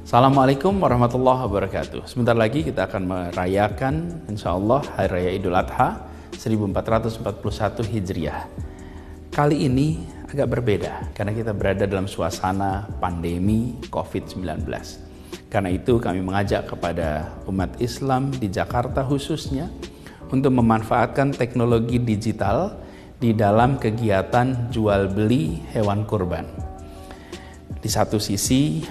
Assalamualaikum warahmatullahi wabarakatuh. Sebentar lagi kita akan merayakan insya Allah Hari Raya Idul Adha 1441 Hijriah. Kali ini agak berbeda karena kita berada dalam suasana pandemi COVID-19. Karena itu kami mengajak kepada umat Islam di Jakarta khususnya untuk memanfaatkan teknologi digital di dalam kegiatan jual beli hewan kurban. Di satu sisi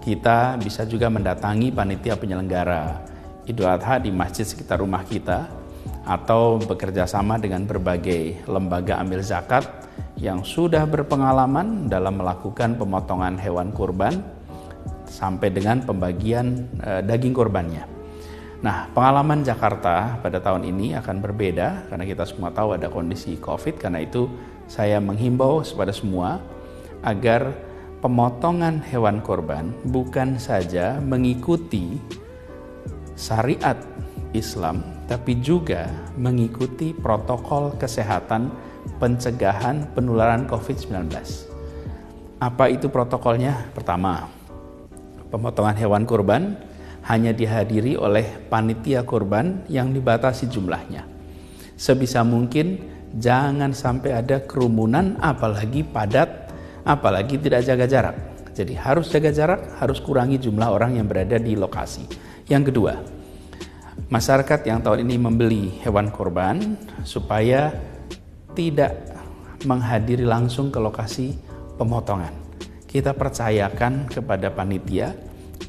kita bisa juga mendatangi panitia penyelenggara Idul Adha di masjid sekitar rumah kita atau bekerja sama dengan berbagai lembaga amil zakat yang sudah berpengalaman dalam melakukan pemotongan hewan kurban sampai dengan pembagian daging kurbannya. Nah, pengalaman Jakarta pada tahun ini akan berbeda karena kita semua tahu ada kondisi COVID. Karena itu saya menghimbau kepada semua agar pemotongan hewan kurban bukan saja mengikuti syariat Islam, tapi juga mengikuti protokol kesehatan pencegahan penularan COVID-19. Apa itu protokolnya? Pertama, pemotongan hewan kurban hanya dihadiri oleh panitia kurban yang dibatasi jumlahnya. Sebisa mungkin jangan sampai ada kerumunan, apalagi padat, apalagi tidak jaga jarak. Jadi harus jaga jarak, harus kurangi jumlah orang yang berada di lokasi. Yang kedua, masyarakat yang tahun ini membeli hewan kurban supaya tidak menghadiri langsung ke lokasi pemotongan. Kita percayakan kepada panitia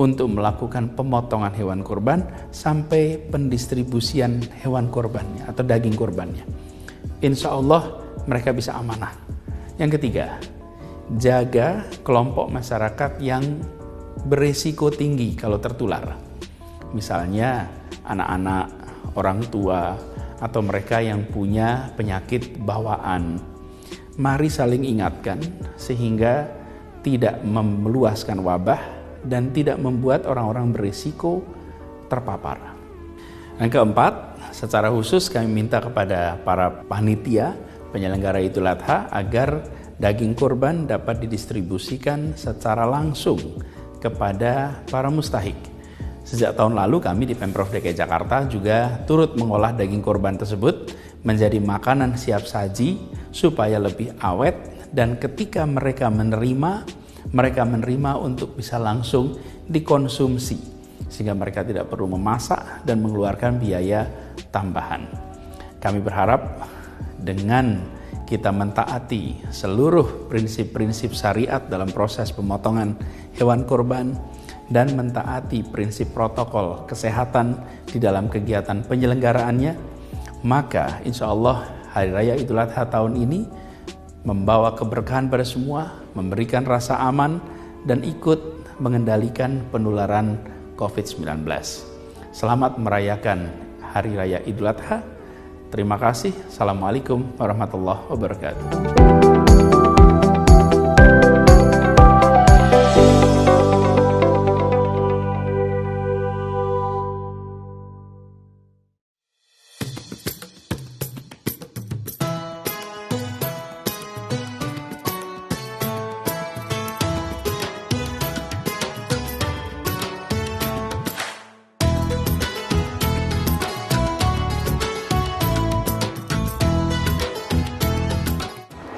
untuk melakukan pemotongan hewan kurban sampai pendistribusian hewan kurbannya atau daging kurbannya. Insya Allah mereka bisa amanah. Yang ketiga, jaga kelompok masyarakat yang beresiko tinggi kalau tertular. Misalnya anak-anak, orang tua, atau mereka yang punya penyakit bawaan. Mari saling ingatkan sehingga tidak meluaskan wabah dan tidak membuat orang-orang berisiko terpapar. Yang keempat, secara khusus kami minta kepada para panitia penyelenggara Idul Adha agar daging kurban dapat didistribusikan secara langsung kepada para mustahik. Sejak tahun lalu kami di Pemprov DKI Jakarta juga turut mengolah daging kurban tersebut menjadi makanan siap saji supaya lebih awet, dan ketika mereka menerima untuk bisa langsung dikonsumsi sehingga mereka tidak perlu memasak dan mengeluarkan biaya tambahan. Kami berharap dengan kita mentaati seluruh prinsip-prinsip syariat dalam proses pemotongan hewan kurban dan mentaati prinsip protokol kesehatan di dalam kegiatan penyelenggaraannya, maka insya Allah Hari Raya Idul Adha tahun ini membawa keberkahan pada semua, memberikan rasa aman, dan ikut mengendalikan penularan COVID-19. Selamat merayakan Hari Raya Idul Adha. Terima kasih. Assalamualaikum warahmatullahi wabarakatuh.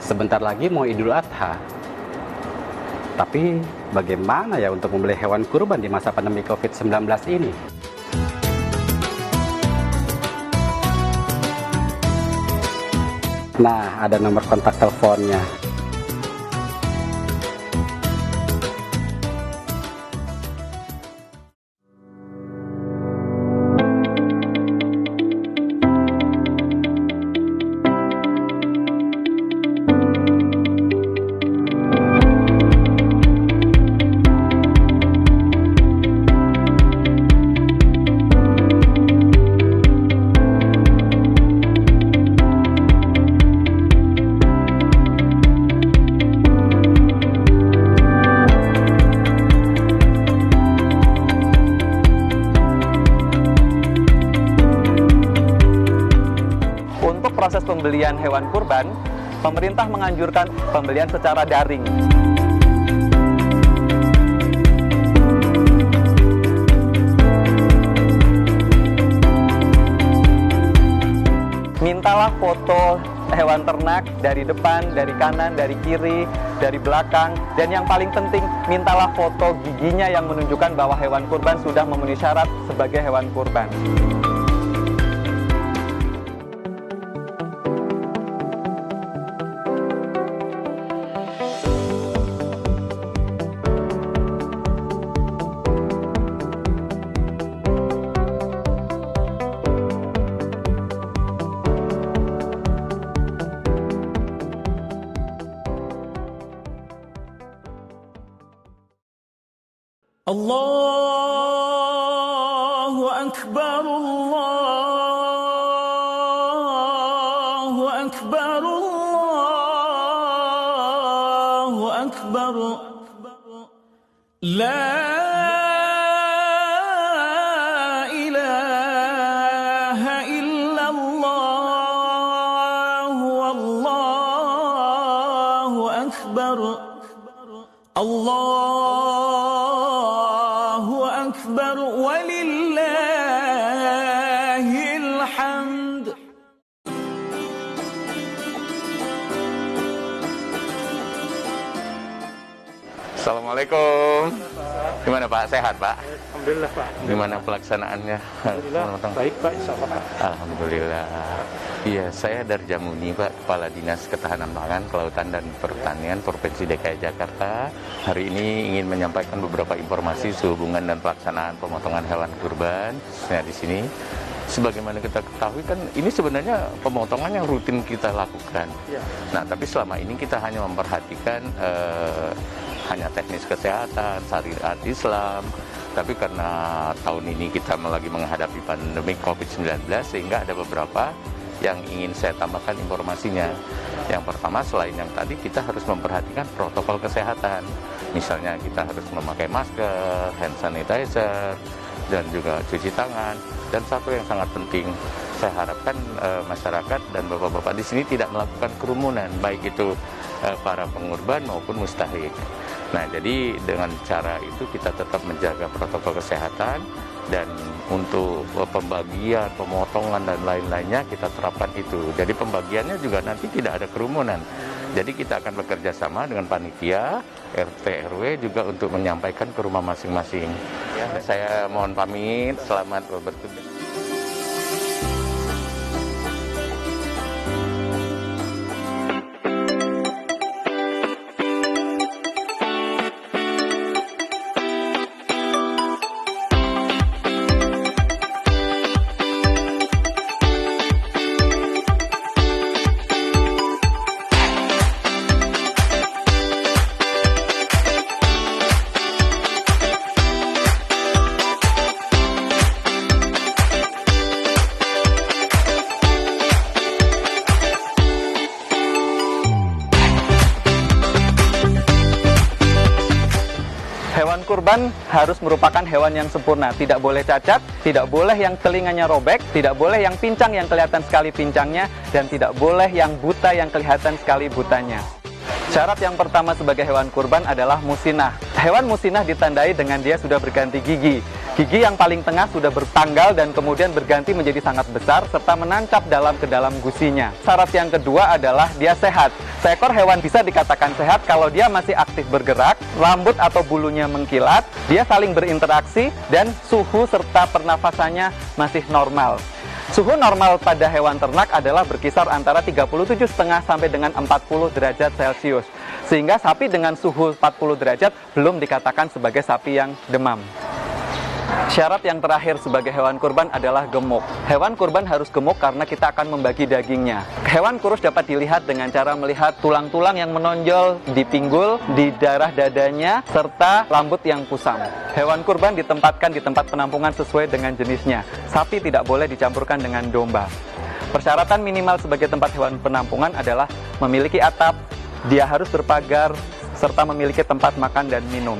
Sebentar lagi mau Idul Adha. Tapi bagaimana ya untuk membeli hewan kurban di masa pandemi COVID-19 ini? Nah, ada nomor kontak teleponnya. proses pembelian hewan kurban, pemerintah menganjurkan pembelian secara daring. foto hewan ternak dari depan, dari kanan, dari kiri, dari belakang. Dan yang paling penting, mintalah foto giginya yang menunjukkan bahwa hewan kurban sudah memenuhi syarat sebagai hewan kurban. Allahu Akbar, Allahu Akbar, Allahu Akbar. La ilaha illallah, wallahu akbar. Allahu akbar walillahil hamd. Assalamualaikum. Gimana Pak? Sehat Pak? Alhamdulillah Pak. Gimana pelaksanaannya? Alhamdulillah baik Pak, insyaallah Pak. Alhamdulillah. Iya, saya dari Jamuni Pak, Kepala Dinas Ketahanan Pangan, Kelautan dan Pertanian Provinsi DKI Jakarta. Hari ini ingin menyampaikan beberapa informasi sehubungan dan pelaksanaan pemotongan hewan kurban. Nah, di sini sebagaimana kita ketahui kan ini sebenarnya pemotongan yang rutin kita lakukan. Ya. Nah, tapi selama ini kita hanya memperhatikan hanya teknis kesehatan, syariat Islam. Tapi karena tahun ini kita lagi menghadapi pandemi COVID-19 sehingga ada beberapa yang ingin saya tambahkan informasinya. Yang pertama, selain yang tadi, kita harus memperhatikan protokol kesehatan. Misalnya kita harus memakai masker, hand sanitizer, dan juga cuci tangan. Dan satu yang sangat penting, saya harapkan masyarakat dan bapak-bapak di sini tidak melakukan kerumunan, baik itu para pengurban maupun mustahik. Nah, jadi dengan cara itu kita tetap menjaga protokol kesehatan, dan untuk pembagian, pemotongan dan lain-lainnya kita terapkan itu. Jadi pembagiannya juga nanti tidak ada kerumunan. Jadi kita akan bekerja sama dengan panitia, RT, RW juga untuk menyampaikan ke rumah masing-masing. Ya, saya mohon pamit, selamat bertugas. Hewan kurban harus merupakan hewan yang sempurna, tidak boleh cacat, tidak boleh yang telinganya robek, tidak boleh yang pincang yang kelihatan sekali pincangnya, dan tidak boleh yang buta yang kelihatan sekali butanya. Syarat yang pertama sebagai hewan kurban adalah musinah. Hewan musinah ditandai dengan dia sudah berganti gigi. Gigi yang paling tengah sudah bertanggal dan kemudian berganti menjadi sangat besar serta menancap ke dalam gusinya. Syarat yang kedua adalah dia sehat. Seekor hewan bisa dikatakan sehat kalau dia masih aktif bergerak, rambut atau bulunya mengkilat, dia saling berinteraksi, dan suhu serta pernafasannya masih normal. Suhu normal pada hewan ternak adalah berkisar antara 37,5 sampai dengan 40 derajat Celcius. Sehingga sapi dengan suhu 40 derajat belum dikatakan sebagai sapi yang demam. Syarat yang terakhir sebagai hewan kurban adalah gemuk. Hewan kurban harus gemuk karena kita akan membagi dagingnya. Hewan kurus dapat dilihat dengan cara melihat tulang-tulang yang menonjol di pinggul, di daerah dadanya, serta rambut yang kusam. Hewan kurban ditempatkan di tempat penampungan sesuai dengan jenisnya. Sapi tidak boleh dicampurkan dengan domba. Persyaratan minimal sebagai tempat hewan penampungan adalah memiliki atap, dia harus berpagar, serta memiliki tempat makan dan minum.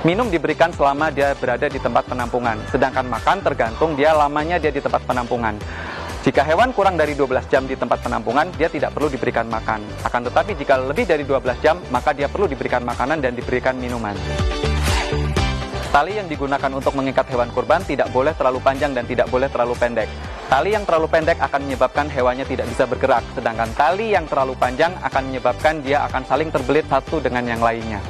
Minum diberikan selama dia berada di tempat penampungan, sedangkan makan tergantung dia lamanya dia di tempat penampungan. Jika hewan kurang dari 12 jam di tempat penampungan, dia tidak perlu diberikan makan. Akan tetapi jika lebih dari 12 jam, maka dia perlu diberikan makanan dan diberikan minuman. Tali yang digunakan untuk mengikat hewan kurban tidak boleh terlalu panjang dan tidak boleh terlalu pendek. Tali yang terlalu pendek akan menyebabkan hewannya tidak bisa bergerak, sedangkan tali yang terlalu panjang akan menyebabkan dia akan saling terbelit satu dengan yang lainnya.